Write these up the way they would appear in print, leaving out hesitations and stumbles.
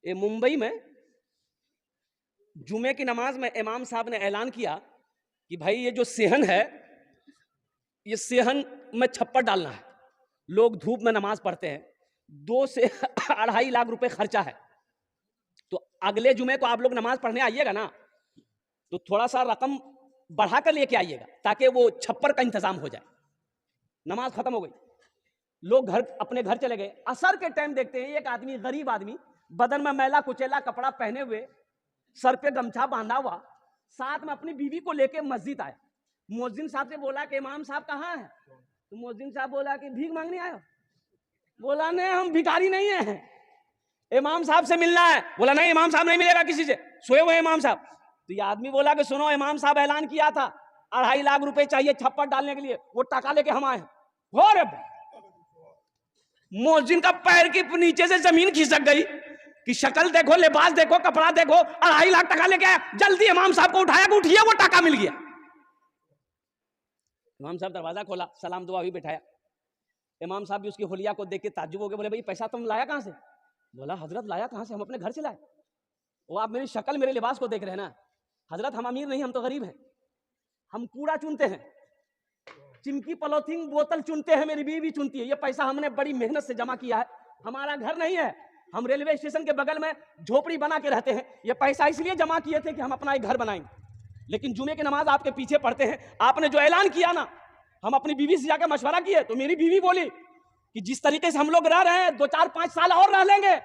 ये मुंबई में जुमे की नमाज में इमाम साहब ने ऐलान किया कि भाई ये जो सेहन है, ये सेहन में छप्पर डालना है। लोग धूप में नमाज पढ़ते हैं, 2 से 2.5 लाख रुपए खर्चा है। तो अगले जुमे को आप लोग नमाज पढ़ने आइएगा ना, तो थोड़ा सा रकम बढ़ा कर लेके आइएगा ताकि वो छप्पर का इंतजाम हो जाए। नमाज खत्म हो गई, लोग अपने घर चले गए। असर के टाइम देखते हैं एक आदमी, गरीब आदमी, बदन में मैला कुचेला कपड़ा पहने हुए, सर पे गमछा बांधा हुआ, साथ में अपनी बीवी को लेके मस्जिद आया। मुअज्जिन साहब से बोला कि इमाम साहब कहाँ है? तो मुअज्जिन साहब बोला कि भीख मांगने आया। बोला नहीं, हम भिखारी नहीं है, इमाम साहब से मिलना है। बोला नहीं, इमाम साहब नहीं मिलेगा किसी से, सोए हुए इमाम साहब। तो ये आदमी बोला कि सुनो, इमाम साहब ऐलान किया था 2.5 लाख रुपए चाहिए छप्पर डालने के लिए, वो टाका लेके हम आए। हो रे, मुअज्जिन का पैर के नीचे से जमीन खिसक गई कि शक्ल देखो, लिबास देखो, कपड़ा देखो, 2.5 लाख टका लेके आया। जल्दी इमाम साहब को उठाया कि उठिए, वो टाका मिल गया। इमाम साहब दरवाजा खोला, सलाम दुआ भी बैठाया। इमाम साहब भी उसकी हुलिया को देख के ताज्जुब हो गए। बोले भाई पैसा तुम लाया कहां से? बोला हजरत लाया कहां से, हम अपने घर से लाए। वो आप मेरी शक्ल मेरे लिबास को देख रहे हैं ना हजरत, हम अमीर नहीं, हम तो गरीब हैं। हम कूड़ा चुनते हैं, चिमकी पॉलिथीन बोतल चुनते हैं, मेरी बीवी चुनती है। ये पैसा हमने बड़ी मेहनत से जमा किया है, हमारा घर नहीं है, हम रेलवे स्टेशन के बगल में झोपड़ी बना के रहते हैं। ये पैसा इसलिए जमा किए थे कि हम अपना एक घर बनाएंगे। लेकिन जुमे की नमाज आपके पीछे पढ़ते हैं। आपने जो ऐलान किया ना, हम अपनी बीवी से जाकर मशवरा किए, तो मेरी बीवी बोली कि जिस तरीके से हम लोग रह रहे हैं 2, 4, 5 साल और रह लेंगे,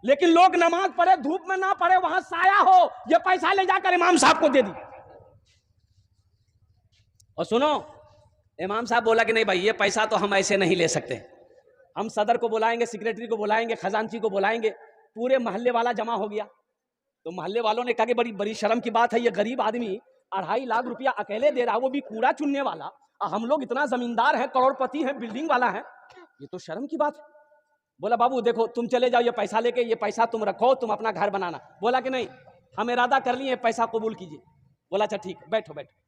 लेकिन लोग नमाज पढ़े, धूप में ना पढ़े, वहां साया हो, ये पैसा ले जाकर इमाम साहब को दे दी। और सुनो, इमाम साहब बोला कि नहीं भाई, ये पैसा तो हम ऐसे नहीं ले सकते, हम सदर को बुलाएंगे, सेक्रेटरी को बुलाएंगे, खजांची को बुलाएंगे। पूरे मोहल्ले वाला जमा हो गया। तो मोहल्ले वालों ने कहा कि बड़ी बड़ी शर्म की बात है, ये गरीब आदमी 2.5 लाख रुपया अकेले दे रहा है, वो भी कूड़ा चुनने वाला। हम लोग इतना जमींदार हैं, करोड़पति हैं, बिल्डिंग वाला है, ये तो शर्म की बात है। बोला बाबू देखो, तुम चले जाओ, ये पैसा लेके, ये पैसा तुम रखो, तुम अपना घर बनाना। बोला कि नहीं, हम इरादा कर लिए, पैसा कबूल कीजिए। बोला अच्छा ठीक, बैठो बैठो।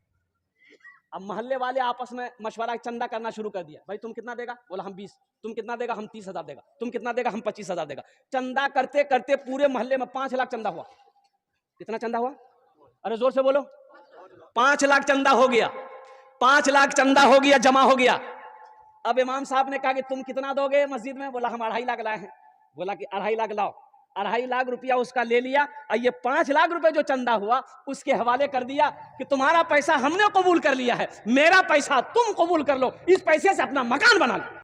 अब मोहल्ले वाले आपस में मशवरा, चंदा करना शुरू कर दिया। भाई तुम कितना देगा? बोला हम 20। तुम कितना देगा? हम 30,000 देगा। तुम कितना देगा? हम 25,000 देगा। चंदा करते करते पूरे मोहल्ले में 5 लाख चंदा हुआ। कितना चंदा हुआ? अरे जोर से बोलो। 5 लाख चंदा हो गया। 5 लाख चंदा हो गया, जमा हो गया। अब इमाम साहब ने कहा कि तुम कितना दोगे मस्जिद में? बोला हम 2.5 लाख लाए हैं। बोला कि 2.5 लाख लाओ। 2.5 लाख रुपया उसका ले लिया, और ये 5 लाख रुपए जो चंदा हुआ उसके हवाले कर दिया कि तुम्हारा पैसा हमने कबूल कर लिया है, मेरा पैसा तुम कबूल कर लो, इस पैसे से अपना मकान बना लो।